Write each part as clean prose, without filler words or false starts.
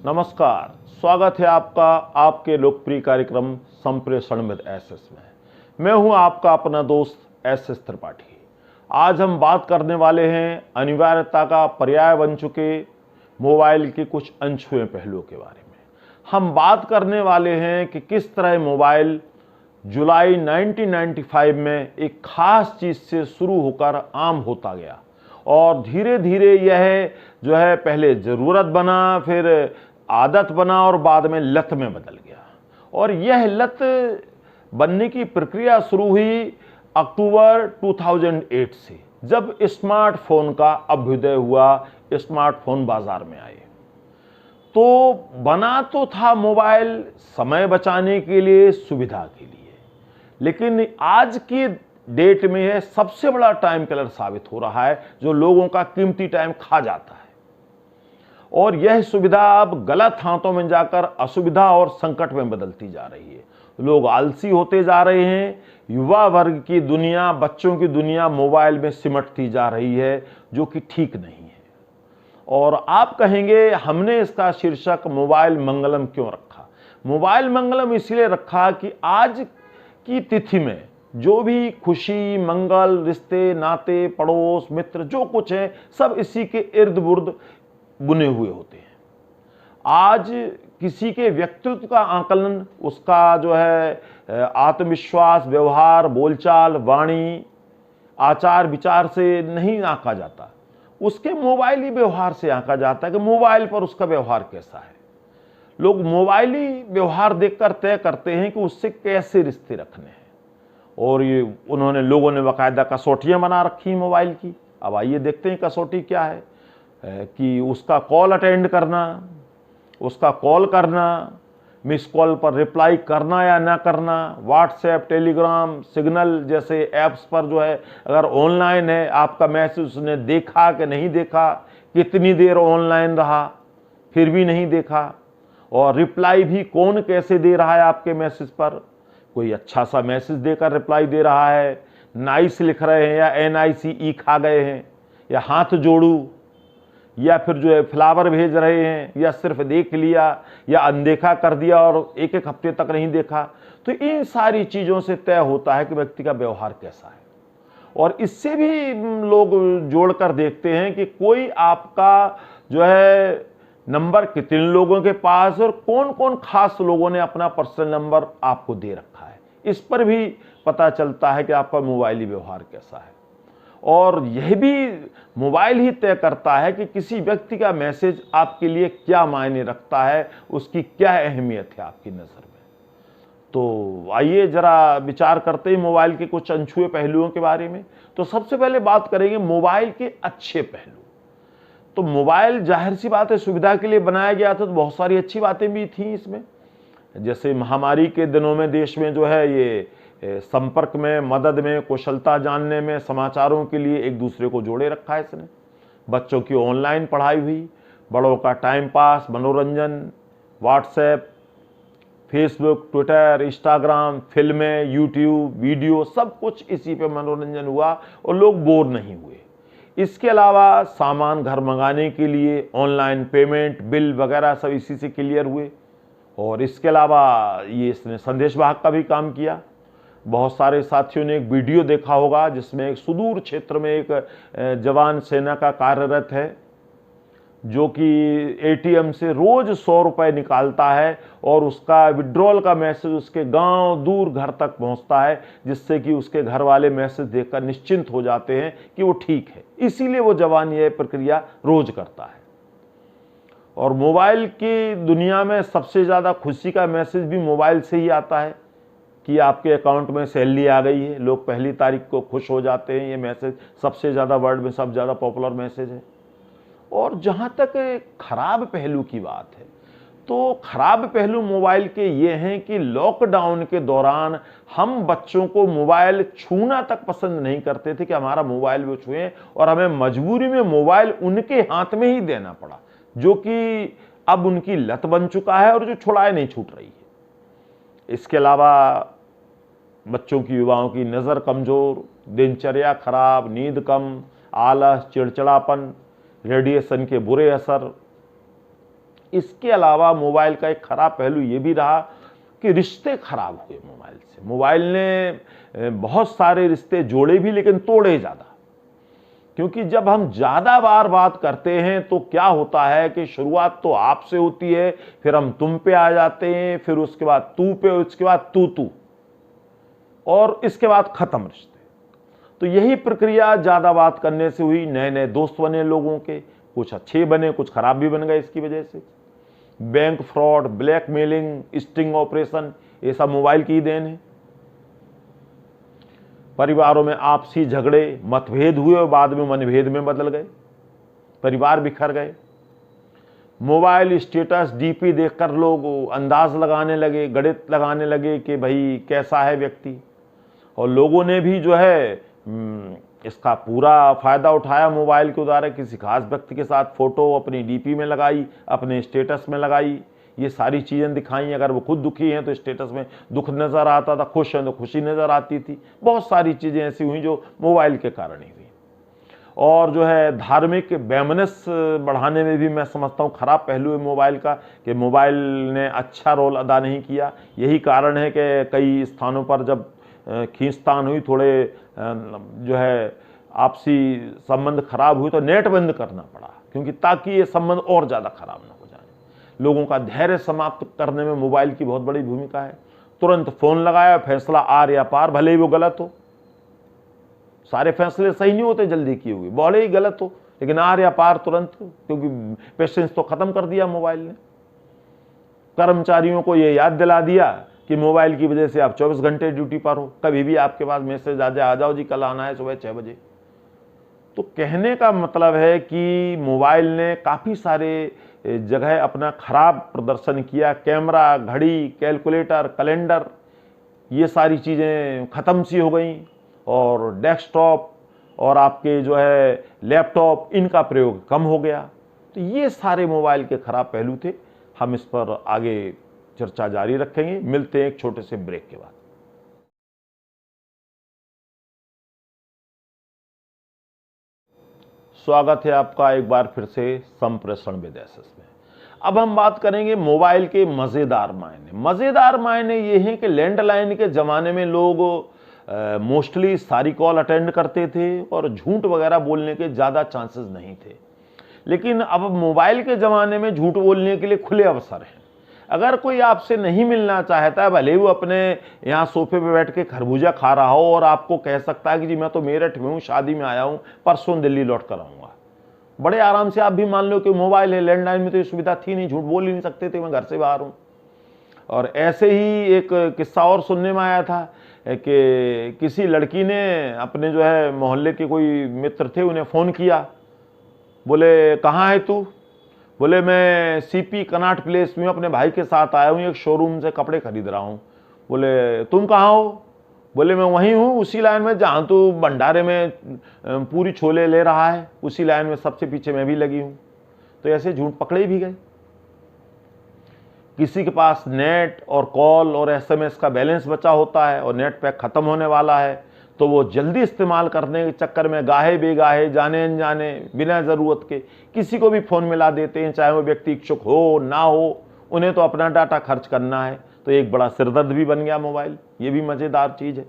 नमस्कार, स्वागत है आपका आपके लोकप्रिय कार्यक्रम संप्रेषण में एसएस में। मैं हूं आपका अपना दोस्त एसएस त्रिपाठी। आज हम बात करने वाले हैं अनिवार्यता का पर्याय बन चुके मोबाइल के कुछ अनछुए पहलुओं के बारे में। हम बात करने वाले हैं कि किस तरह मोबाइल जुलाई 1995 में एक खास चीज़ से शुरू होकर आम होता गया और धीरे धीरे यह जो है पहले ज़रूरत बना, फिर आदत बना और बाद में लत में बदल गया। और यह लत बनने की प्रक्रिया शुरू हुई अक्टूबर 2008 से, जब स्मार्टफोन का अभ्युदय हुआ, स्मार्टफोन बाजार में आए। तो बना तो था मोबाइल समय बचाने के लिए, सुविधा के लिए, लेकिन आज की डेट में यह सबसे बड़ा टाइम किलर साबित हो रहा है, जो लोगों का कीमती टाइम खा जाता है। और यह सुविधा अब गलत हाथों में जाकर असुविधा और संकट में बदलती जा रही है। लोग आलसी होते जा रहे हैं, युवा वर्ग की दुनिया, बच्चों की दुनिया मोबाइल में सिमटती जा रही है, जो कि ठीक नहीं है। और आप कहेंगे हमने इसका शीर्षक मोबाइल मंगलम क्यों रखा? मोबाइल मंगलम इसलिए रखा कि आज की तिथि में जो भी खुशी, मंगल, रिश्ते, नाते, पड़ोस, मित्र जो कुछ है, सब इसी के इर्द गिर्द बुने हुए होते हैं। आज किसी के व्यक्तित्व का आकलन उसका जो है आत्मविश्वास, व्यवहार, बोलचाल, वाणी, आचार विचार से नहीं आंका जाता, उसके मोबाइली व्यवहार से आंका जाता है कि मोबाइल पर उसका व्यवहार कैसा है। लोग मोबाइली व्यवहार देखकर तय करते हैं कि उससे कैसे रिश्ते रखने हैं। और ये लोगों ने बाकायदा कसौटियाँ बना रखी हैं मोबाइल की। अब आइए देखते हैं कसौटी क्या है। कि उसका कॉल अटेंड करना, उसका कॉल करना, मिस कॉल पर रिप्लाई करना या ना करना, व्हाट्सएप, टेलीग्राम, सिग्नल जैसे ऐप्स पर जो है अगर ऑनलाइन है, आपका मैसेज उसने देखा कि नहीं देखा, कितनी देर ऑनलाइन रहा, फिर भी नहीं देखा, और रिप्लाई भी कौन कैसे दे रहा है आपके मैसेज पर। कोई अच्छा सा मैसेज देकर रिप्लाई दे रहा है, नाइस लिख रहे हैं या NICE खा गए हैं, या हाथ जोड़ू, या फिर जो है फ्लावर भेज रहे हैं, या सिर्फ देख लिया या अनदेखा कर दिया और एक एक हफ्ते तक नहीं देखा। तो इन सारी चीज़ों से तय होता है कि व्यक्ति का व्यवहार कैसा है। और इससे भी लोग जोड़कर देखते हैं कि कोई आपका जो है नंबर कितने लोगों के पास और कौन कौन खास लोगों ने अपना पर्सनल नंबर आपको दे रखा है। इस पर भी पता चलता है कि आपका मोबाइली व्यवहार कैसा है। और यह भी मोबाइल ही तय करता है कि किसी व्यक्ति का मैसेज आपके लिए क्या मायने रखता है, उसकी क्या अहमियत है आपकी नज़र में। तो आइए जरा विचार करते हैं मोबाइल के कुछ अनछुए पहलुओं के बारे में। तो सबसे पहले बात करेंगे मोबाइल के अच्छे पहलू। तो मोबाइल जाहिर सी बात है सुविधा के लिए बनाया गया था, तो बहुत सारी अच्छी बातें भी थी इसमें। जैसे महामारी के दिनों में देश में जो है ये संपर्क में, मदद में, कुशलता जानने में, समाचारों के लिए एक दूसरे को जोड़े रखा है इसने। बच्चों की ऑनलाइन पढ़ाई हुई, बड़ों का टाइम पास, मनोरंजन, व्हाट्सएप, फेसबुक, ट्विटर, इंस्टाग्राम, फिल्में, यूट्यूब, वीडियो, सब कुछ इसी पे मनोरंजन हुआ और लोग बोर नहीं हुए। इसके अलावा सामान घर मंगाने के लिए ऑनलाइन पेमेंट, बिल वगैरह सब इसी से क्लियर हुए। और इसके अलावा ये इसने संदेशवाहक का भी काम किया। बहुत सारे साथियों ने एक वीडियो देखा होगा जिसमें एक सुदूर क्षेत्र में एक जवान सेना का कार्यरत है, जो कि ATM से रोज 100 रुपये निकालता है और उसका विड्रॉल का मैसेज उसके गांव दूर घर तक पहुंचता है, जिससे कि उसके घर वाले मैसेज देखकर निश्चिंत हो जाते हैं कि वो ठीक है। इसीलिए वो जवान ये प्रक्रिया रोज करता है। और मोबाइल की दुनिया में सबसे ज़्यादा खुशी का मैसेज भी मोबाइल से ही आता है कि आपके अकाउंट में सैलरी आ गई है। लोग पहली तारीख को खुश हो जाते हैं। ये मैसेज सबसे ज़्यादा वर्ल्ड में सबसे ज़्यादा पॉपुलर मैसेज है। और जहाँ तक खराब पहलू की बात है, तो खराब पहलू मोबाइल के ये हैं कि लॉकडाउन के दौरान हम बच्चों को मोबाइल छूना तक पसंद नहीं करते थे कि हमारा मोबाइल वो छुएं, और हमें मजबूरी में मोबाइल उनके हाथ में ही देना पड़ा, जो कि अब उनकी लत बन चुका है और जो छुड़ाए नहीं छूट रही है। इसके अलावा बच्चों की, युवाओं की नज़र कमज़ोर, दिनचर्या खराब, नींद कम, आलस, चिड़चिड़ापन, रेडिएशन के बुरे असर, इसके अलावा मोबाइल का एक खराब पहलू ये भी रहा कि रिश्ते खराब हुए मोबाइल से। मोबाइल ने बहुत सारे रिश्ते जोड़े भी लेकिन तोड़े ज़्यादा, क्योंकि जब हम ज़्यादा बार बात करते हैं तो क्या होता है कि शुरुआत तो आपसे होती है, फिर हम तुम पे आ जाते हैं, फिर उसके बाद तू पे, उसके बाद तू और इसके बाद खत्म रिश्ते। तो यही प्रक्रिया ज़्यादा बात करने से हुई। नए नए दोस्त बने लोगों के, कुछ अच्छे बने, कुछ खराब भी बन गए इसकी वजह से। Bank fraud, blackmailing, sting operation, ये सब मोबाइल की ही देन है। परिवारों में आपसी झगड़े, मतभेद हुए और बाद में मनभेद में बदल गए, परिवार बिखर गए। मोबाइल स्टेटस, डीपी देखकर लोग अंदाज लगाने लगे, गणित लगाने लगे कि भाई कैसा है व्यक्ति, और लोगों ने भी जो है इसका पूरा फायदा उठाया मोबाइल के द्वारा। किसी खास व्यक्ति के साथ फोटो अपनी डीपी में लगाई, अपने स्टेटस में लगाई, ये सारी चीज़ें दिखाई। अगर वो खुद दुखी हैं तो स्टेटस में दुख नज़र आता था, खुश हैं तो खुशी नज़र आती थी। बहुत सारी चीज़ें ऐसी हुई जो मोबाइल के कारण ही हुई। और जो है धार्मिक वैमनस्य बढ़ाने में भी मैं समझता हूँ खराब पहलू है मोबाइल का, कि मोबाइल ने अच्छा रोल अदा नहीं किया। यही कारण है कि कई स्थानों पर जब खींचतान हुई, थोड़े जो है आपसी संबंध खराब हुई, तो नेट बंद करना पड़ा, क्योंकि ताकि ये संबंध और ज़्यादा खराब ना हो जाए। लोगों का धैर्य समाप्त करने में मोबाइल की बहुत बड़ी भूमिका है। तुरंत फ़ोन लगाया, फैसला आर या पार, भले ही वो गलत हो। सारे फैसले सही नहीं होते जल्दी किए हुए, भले ही गलत हो, लेकिन आर या पार तुरंत, क्योंकि पेशेंस तो ख़त्म कर दिया मोबाइल ने। कर्मचारियों को ये याद दिला दिया कि मोबाइल की वजह से आप 24 घंटे ड्यूटी पर हो, कभी भी आपके पास मैसेज आ जाओ जी कल आना है सुबह 6 बजे। तो कहने का मतलब है कि मोबाइल ने काफ़ी सारे जगह अपना खराब प्रदर्शन किया। कैमरा, घड़ी, कैलकुलेटर, कैलेंडर, ये सारी चीज़ें ख़त्म सी हो गई, और डेस्कटॉप और आपके जो है लैपटॉप, इनका प्रयोग कम हो गया। तो ये सारे मोबाइल के खराब पहलू थे। हम इस पर आगे चर्चा जारी रखेंगे। मिलते हैं एक छोटे से ब्रेक के बाद। स्वागत है आपका एक बार फिर से संप्रेषण विद एसएस में। अब हम बात करेंगे मोबाइल के मज़ेदार मायने। मज़ेदार मायने ये हैं कि लैंडलाइन के ज़माने में लोग मोस्टली सारी कॉल अटेंड करते थे और झूठ वगैरह बोलने के ज़्यादा चांसेस नहीं थे। लेकिन अब मोबाइल के ज़माने में झूठ बोलने के लिए खुले अवसर हैं। अगर कोई आपसे नहीं मिलना चाहता है, भले वो अपने यहाँ सोफे पे बैठ के खरबूजा खा रहा हो और आपको कह सकता है कि जी मैं तो मेरठ में हूँ, शादी में आया हूँ, परसों दिल्ली लौट कर आऊँगा, बड़े आराम से आप भी मान लो कि मोबाइल है। लैंडलाइन में तो ये सुविधा थी नहीं, झूठ बोल ही नहीं सकते थे, मैं घर से बाहर हूँ। और ऐसे ही एक किस्सा और सुनने में आया था कि किसी लड़की ने अपने जो है मोहल्ले के कोई मित्र थे, उन्हें फ़ोन किया, बोले कहाँ है तू? बोले मैं सीपी कनॉट प्लेस में अपने भाई के साथ आया हूँ, एक शोरूम से कपड़े खरीद रहा हूँ। बोले तुम कहाँ हो? बोले मैं वहीं हूँ, उसी लाइन में जहाँ तू भंडारे में पूरी छोले ले रहा है, उसी लाइन में सबसे पीछे मैं भी लगी हूँ। तो ऐसे झूठ पकड़े भी गए। किसी के पास नेट और कॉल और एसएमएस का बैलेंस बचा होता है और नेट पैक ख़त्म होने वाला है, तो वो जल्दी इस्तेमाल करने के चक्कर में गाहे बेगाहे, जाने अनजाने, बिना ज़रूरत के किसी को भी फ़ोन मिला देते हैं, चाहे वो व्यक्ति इच्छुक हो ना हो, उन्हें तो अपना डाटा खर्च करना है। तो एक बड़ा सिरदर्द भी बन गया मोबाइल। ये भी मज़ेदार चीज़ है।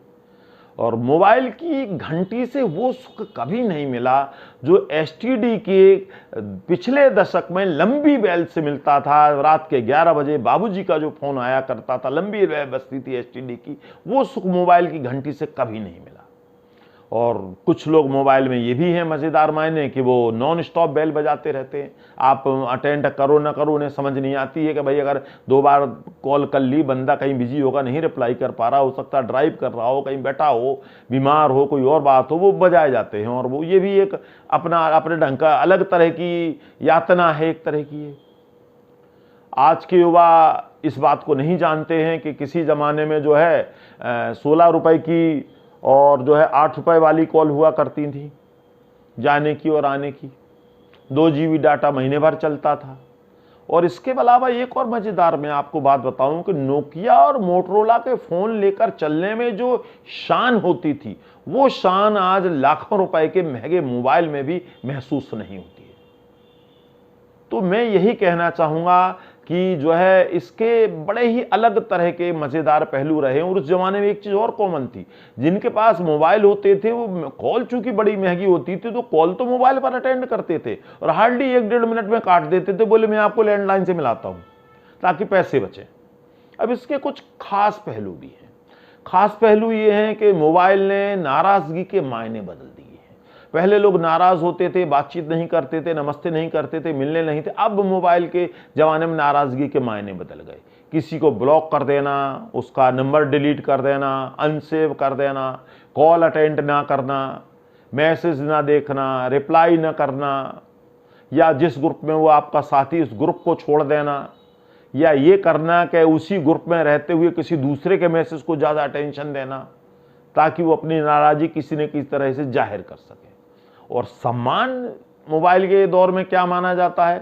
और मोबाइल की घंटी से वो सुख कभी नहीं मिला जो एसटीडी के पिछले दशक में लंबी बेल से मिलता था। रात के 11 बजे बाबूजी का जो फ़ोन आया करता था, लंबी बेल बजती थी एसटीडी की, वो सुख मोबाइल की घंटी से कभी नहीं मिला। और कुछ लोग मोबाइल में ये भी हैं मज़ेदार मायने कि वो नॉन स्टॉप बेल बजाते रहते हैं। आप अटेंड करो ना करो, उन्हें समझ नहीं आती है कि भाई अगर 2 बार कॉल कर ली, बंदा कहीं बिजी होगा, नहीं रिप्लाई कर पा रहा, हो सकता है ड्राइव कर रहा हो, कहीं बैठा हो, बीमार हो, कोई और बात हो, वो बजाए जाते हैं। और वो ये भी एक अपने ढंग का अलग तरह की यातना है, एक तरह की है। आज के युवा इस बात को नहीं जानते हैं कि किसी ज़माने में जो है 16 रुपए की और जो है 8 रुपए वाली कॉल हुआ करती थी, जाने की और आने की। 2 GB डाटा महीने भर चलता था। और इसके अलावा एक और मज़ेदार मैं आपको बात बताऊं कि नोकिया और मोटरोला के फ़ोन लेकर चलने में जो शान होती थी, वो शान आज लाखों रुपए के महंगे मोबाइल में भी महसूस नहीं होती है। तो मैं यही कहना चाहूँगा कि जो है इसके बड़े ही अलग तरह के मज़ेदार पहलू रहे। और उस ज़माने में एक चीज़ और कॉमन थी, जिनके पास मोबाइल होते थे वो कॉल चूँकि बड़ी महंगी होती थी तो कॉल तो मोबाइल पर अटेंड करते थे और हार्डली 1-1.5 मिनट में काट देते थे, बोले मैं आपको लैंडलाइन से मिलाता हूँ ताकि पैसे बचें। अब इसके कुछ खास पहलू भी हैं। खास पहलू ये हैं कि मोबाइल ने नाराज़गी के मायने बदल दिए हैं। पहले लोग नाराज़ होते थे, बातचीत नहीं करते थे, नमस्ते नहीं करते थे, मिलने नहीं थे। अब मोबाइल के ज़माने में नाराज़गी के मायने बदल गए। किसी को ब्लॉक कर देना, उसका नंबर डिलीट कर देना, अनसेव कर देना, कॉल अटेंड ना करना, मैसेज ना देखना, रिप्लाई ना करना, या जिस ग्रुप में वो आपका साथी उस ग्रुप को छोड़ देना, या ये करना कि उसी ग्रुप में रहते हुए किसी दूसरे के मैसेज को ज़्यादा अटेंशन देना ताकि वो अपनी नाराज़गी किसी न किसी तरह से जाहिर कर सके। और सम्मान मोबाइल के दौर में क्या माना जाता है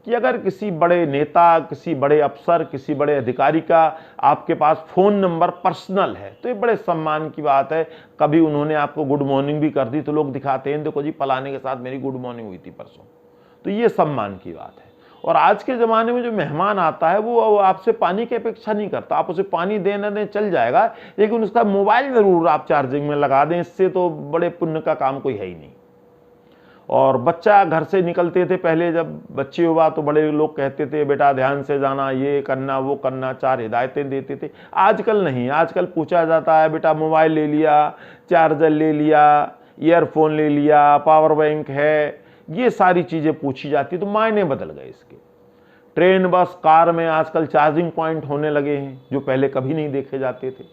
कि अगर किसी बड़े नेता, किसी बड़े अफसर, किसी बड़े अधिकारी का आपके पास फ़ोन नंबर पर्सनल है तो ये बड़े सम्मान की बात है। कभी उन्होंने आपको गुड मॉर्निंग भी कर दी तो लोग दिखाते हैं, देखो जी फलाने के साथ मेरी गुड मॉर्निंग हुई थी परसों। तो ये सम्मान की बात है। और आज के ज़माने में जो मेहमान आता है वो आपसे पानी की अपेक्षा नहीं करता, आप उसे पानी देने दें चल जाएगा, लेकिन उसका मोबाइल ज़रूर आप चार्जिंग में लगा दें, इससे तो बड़े पुण्य का काम कोई है ही नहीं। और बच्चा घर से निकलते थे, पहले जब बच्चे हुआ तो बड़े लोग कहते थे बेटा ध्यान से जाना, ये करना वो करना, 4 हिदायतें देते थे। आजकल नहीं, आजकल पूछा जाता है बेटा मोबाइल ले लिया, चार्जर ले लिया, ईयरफोन ले लिया, पावर बैंक है, ये सारी चीज़ें पूछी जाती, तो मायने बदल गए इसके। ट्रेन, बस, कार में आजकल चार्जिंग पॉइंट होने लगे हैं जो पहले कभी नहीं देखे जाते थे।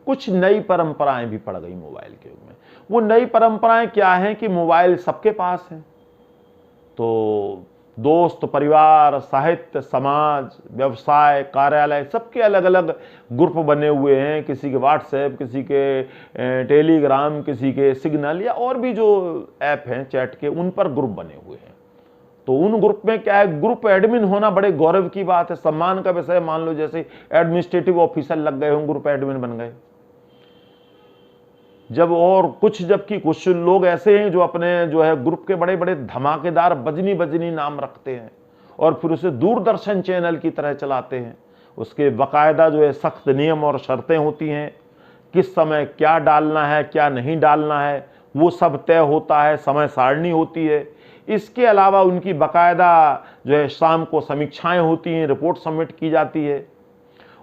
कुछ नई परंपराएं भी पड़ गई मोबाइल के युग में। वो नई परंपराएं क्या हैं कि मोबाइल सबके पास है, तो दोस्त, परिवार, साहित्य, समाज, व्यवसाय, कार्यालय, सबके अलग अलग ग्रुप बने हुए हैं। किसी के व्हाट्सएप, किसी के टेलीग्राम, किसी के सिग्नल, या और भी जो ऐप हैं चैट के, उन पर ग्रुप बने हुए हैं। तो उन ग्रुप में क्या है, ग्रुप एडमिन होना बड़े गौरव की बात है, सम्मान का विषय। मान लो जैसे एडमिनिस्ट्रेटिव ऑफिसर लग गए हों, ग्रुप एडमिन बन गए जब। और जबकि कुछ लोग ऐसे हैं जो अपने जो है ग्रुप के बड़े बड़े धमाकेदार बजनी बजनी नाम रखते हैं और फिर उसे दूरदर्शन चैनल की तरह चलाते हैं। उसके बाकायदा जो है सख्त नियम और शर्तें होती हैं, किस समय क्या डालना है क्या नहीं डालना है वो सब तय होता है, समय सारणी होती है। इसके अलावा उनकी बाकायदा जो है शाम को समीक्षाएं होती हैं, रिपोर्ट सबमिट की जाती है।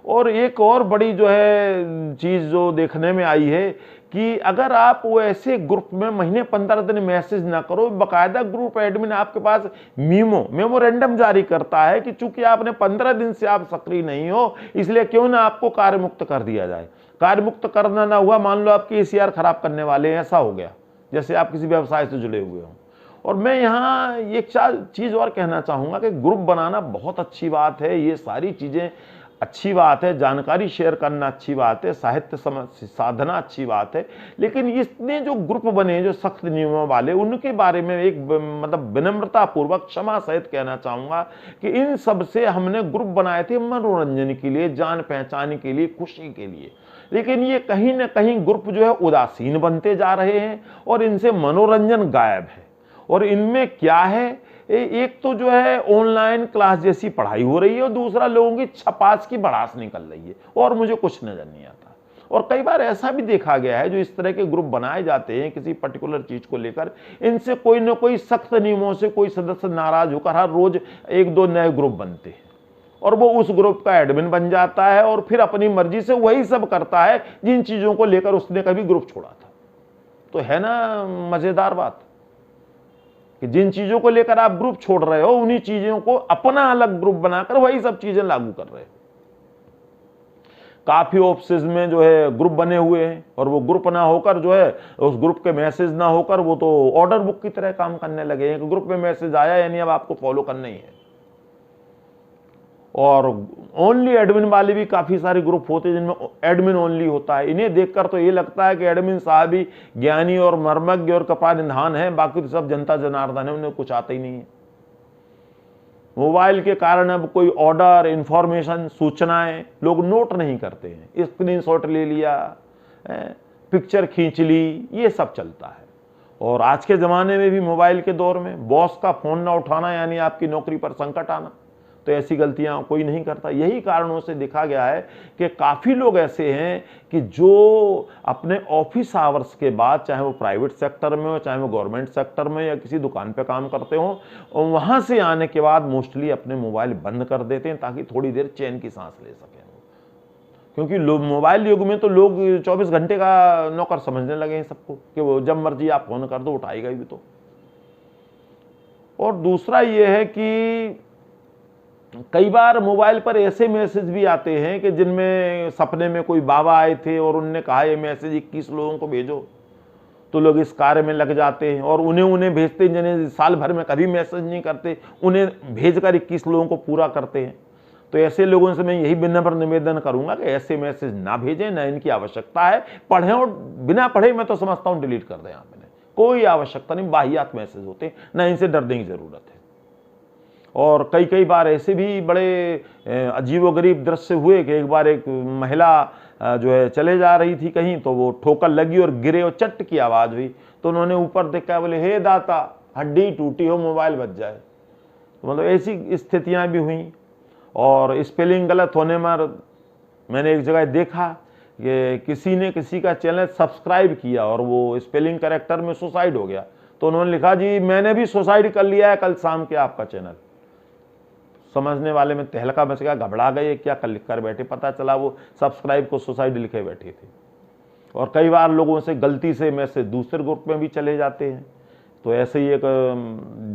और एक और बड़ी जो है चीज़ जो देखने में आई है कि अगर आप वो ऐसे ग्रुप में महीने 15 दिन मैसेज ना करो, बाकायदा ग्रुप एडमिन आपके पास मेमोरेंडम जारी करता है कि चूंकि आपने 15 दिन से आप सक्रिय नहीं हो, इसलिए क्यों ना आपको कार्य मुक्त कर दिया जाए। कार्य मुक्त करना ना हुआ, मान लो आपकी ACR खराब करने वाले हैं, ऐसा हो गया जैसे आप किसी व्यवसाय से जुड़े हुए हो। और मैं यहाँ एक चीज़ और कहना चाहूँगा कि ग्रुप बनाना बहुत अच्छी बात है, ये सारी चीज़ें अच्छी बात है, जानकारी शेयर करना अच्छी बात है, साहित्य साधना अच्छी बात है, लेकिन इतने जो ग्रुप बने जो सख्त नियमों वाले, उनके बारे में एक मतलब विनम्रता पूर्वक क्षमा सहित कहना चाहूँगा कि इन सब से हमने ग्रुप बनाए थे मनोरंजन के लिए, जान पहचान के लिए, खुशी के लिए, लेकिन ये कहीं ना कहीं ग्रुप जो है उदासीन बनते जा रहे हैं और इनसे मनोरंजन गायब है। और इनमें क्या है, एक तो जो है ऑनलाइन क्लास जैसी पढ़ाई हो रही है और दूसरा लोगों की छपास की भड़ास निकल रही है और मुझे कुछ नजर नहीं आता। और कई बार ऐसा भी देखा गया है जो इस तरह के ग्रुप बनाए जाते हैं किसी पर्टिकुलर चीज को लेकर, इनसे कोई ना कोई सख्त नियमों से कोई सदस्य नाराज होकर हर रोज 1-2 नए ग्रुप बनते हैं और वो उस ग्रुप का एडमिन बन जाता है और फिर अपनी मर्जी से वही सब करता है जिन चीजों को लेकर उसने कभी ग्रुप छोड़ा था। तो है ना मजेदार बात कि जिन चीजों को लेकर आप ग्रुप छोड़ रहे हो उन्हीं चीजों को अपना अलग ग्रुप बनाकर वही सब चीजें लागू कर रहे हो। काफी ऑफिस में जो है ग्रुप बने हुए हैं और वो ग्रुप ना होकर जो है उस ग्रुप के मैसेज ना होकर वो तो ऑर्डर बुक की तरह काम करने लगे हैं कि ग्रुप में मैसेज आया यानी अब आपको फॉलो करना ही है। और ओनली एडमिन वाले भी काफी सारे ग्रुप होते हैं जिनमें एडमिन ओनली होता है। इन्हें देखकर तो ये लगता है कि एडमिन साहब ही ज्ञानी और मर्मज्ञ और कपानिधान है, बाकी तो सब जनता जनार्दन है, उन्हें कुछ आता ही नहीं है। मोबाइल के कारण अब कोई ऑर्डर, इंफॉर्मेशन, सूचनाएं लोग नोट नहीं करते हैं, स्क्रीनशॉट ले लिया, पिक्चर खींच ली, ये सब चलता है। और आज के ज़माने में भी मोबाइल के दौर में बॉस का फ़ोन ना उठाना यानी आपकी नौकरी पर संकट आना, तो ऐसी गलतियां कोई नहीं करता। यही कारणों से देखा गया है कि काफ़ी लोग ऐसे हैं कि जो अपने ऑफिस आवर्स के बाद, चाहे वो प्राइवेट सेक्टर में हो, चाहे वो गवर्नमेंट सेक्टर में या किसी दुकान पे काम करते हो, और वहाँ से आने के बाद मोस्टली अपने मोबाइल बंद कर देते हैं ताकि थोड़ी देर चैन की सांस ले सकें। क्योंकि मोबाइल युग में तो लोग 24 घंटे का नौकर समझने लगे हैं सबको, कि वो जब मर्जी आप फोन कर दो उठाएगा भी तो। और दूसरा ये है कि कई बार मोबाइल पर ऐसे मैसेज भी आते हैं कि जिनमें सपने में कोई बाबा आए थे और उनने कहा ये मैसेज 21 लोगों को भेजो, तो लोग इस कार्य में लग जाते हैं और उन्हें भेजते हैं जिन्हें साल भर में कभी मैसेज नहीं करते, उन्हें भेजकर 21 लोगों को पूरा करते हैं। तो ऐसे लोगों से मैं यही विनम्र निवेदन करूंगा कि ऐसे मैसेज ना भेजें, ना इनकी आवश्यकता है। पढ़ें और बिना पढ़े मैं तो समझता हूं डिलीट कर दें आप इन्हें, कोई आवश्यकता नहीं, वाहियात मैसेज होते हैं, ना इनसे डरने की जरूरत है। और कई बार ऐसे भी बड़े अजीबोगरीब दृश्य हुए कि एक बार एक महिला जो है चले जा रही थी कहीं, तो वो ठोकर लगी और गिरे और चट की आवाज हुई, तो उन्होंने ऊपर देखा, बोले हे दाता हड्डी टूटी हो मोबाइल बच जाए। तो मतलब ऐसी स्थितियां भी हुई। और स्पेलिंग गलत होने पर मैंने एक जगह देखा कि किसी ने किसी का चैनल सब्सक्राइब किया और वो स्पेलिंग करेक्टर में सुसाइड हो गया, तो उन्होंने लिखा जी मैंने भी सुसाइड कर लिया है कल शाम के आपका चैनल। समझने वाले में तहलका मच गया, घबरा गए, क्या कर लिख कर बैठे, पता चला वो सब्सक्राइब को सुसाइड लिखे बैठे थे। और कई बार लोगों से गलती से मैसेज दूसरे ग्रुप में भी चले जाते हैं। तो ऐसे ही एक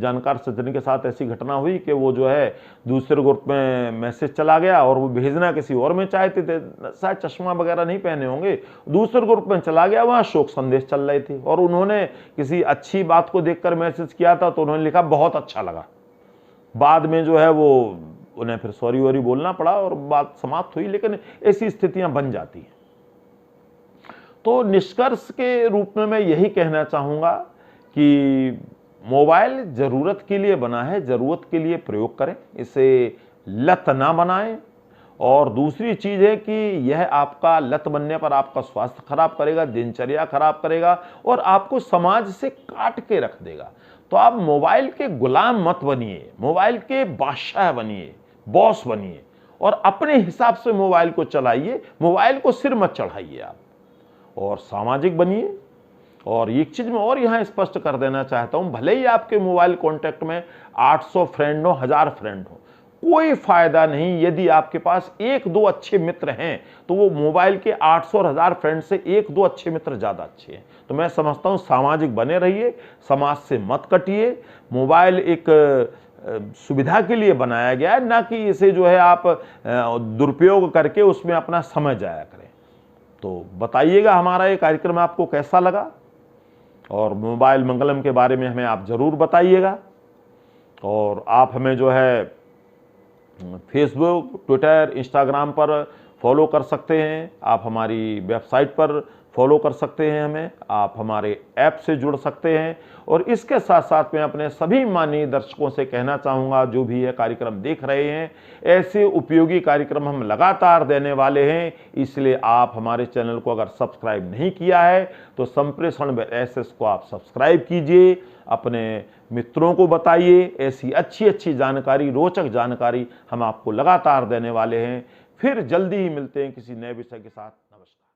जानकार सज्जन के साथ ऐसी घटना हुई कि वो जो है दूसरे ग्रुप में मैसेज चला गया और वो भेजना किसी और में चाहते थे, शायद चश्मा वगैरह नहीं पहने होंगे, दूसरे ग्रुप में चला गया, वहाँ शोक संदेश चल रहे थे और उन्होंने किसी अच्छी बात को देखकर मैसेज किया था, तो उन्होंने लिखा बहुत अच्छा लगा। बाद में जो है वो उन्हें फिर सॉरी वॉरी बोलना पड़ा और बात समाप्त हुई, लेकिन ऐसी स्थितियां बन जाती हैं। तो निष्कर्ष के रूप में मैं यही कहना चाहूँगा कि मोबाइल ज़रूरत के लिए बना है, ज़रूरत के लिए प्रयोग करें, इसे लत ना बनाएं। और दूसरी चीज़ है कि यह आपका लत बनने पर आपका स्वास्थ्य खराब करेगा, दिनचर्या खराब करेगा और आपको समाज से काट के रख देगा। तो आप मोबाइल के गुलाम मत बनिए, मोबाइल के बादशाह बनिए, बॉस बनिए और अपने हिसाब से मोबाइल को चलाइए, मोबाइल को सिर मत चढ़ाइए आप, और सामाजिक बनिए। और एक चीज मैं और यहां स्पष्ट कर देना चाहता हूं, भले ही आपके मोबाइल कॉन्टैक्ट में 800 फ्रेंड हो, 1000 फ्रेंड हो, कोई फायदा नहीं। यदि आपके पास 1-2 अच्छे मित्र हैं तो वो मोबाइल के 800 और 1000 फ्रेंड से 1-2 अच्छे मित्र ज्यादा अच्छे हैं। तो मैं समझता हूं सामाजिक बने रहिए, समाज से मत कटिए। मोबाइल एक सुविधा के लिए बनाया गया है, ना कि इसे जो है आप दुरुपयोग करके उसमें अपना समय जाया करें। तो बताइएगा हमारा ये कार्यक्रम आपको कैसा लगा, और मोबाइल मंगलम के बारे में हमें आप ज़रूर बताइएगा। और आप हमें जो है फेसबुक, ट्विटर, इंस्टाग्राम पर फॉलो कर सकते हैं, आप हमारी वेबसाइट पर फॉलो कर सकते हैं हमें, आप हमारे ऐप से जुड़ सकते हैं। और इसके साथ साथ मैं अपने सभी माननीय दर्शकों से कहना चाहूँगा, जो भी यह कार्यक्रम देख रहे हैं, ऐसे उपयोगी कार्यक्रम हम लगातार देने वाले हैं, इसलिए आप हमारे चैनल को अगर सब्सक्राइब नहीं किया है तो संप्रेषण एसएस को आप सब्सक्राइब कीजिए, अपने मित्रों को बताइए। ऐसी अच्छी जानकारी, रोचक जानकारी हम आपको लगातार देने वाले हैं। फिर जल्दी ही मिलते हैं किसी नए विषय के साथ। नमस्कार।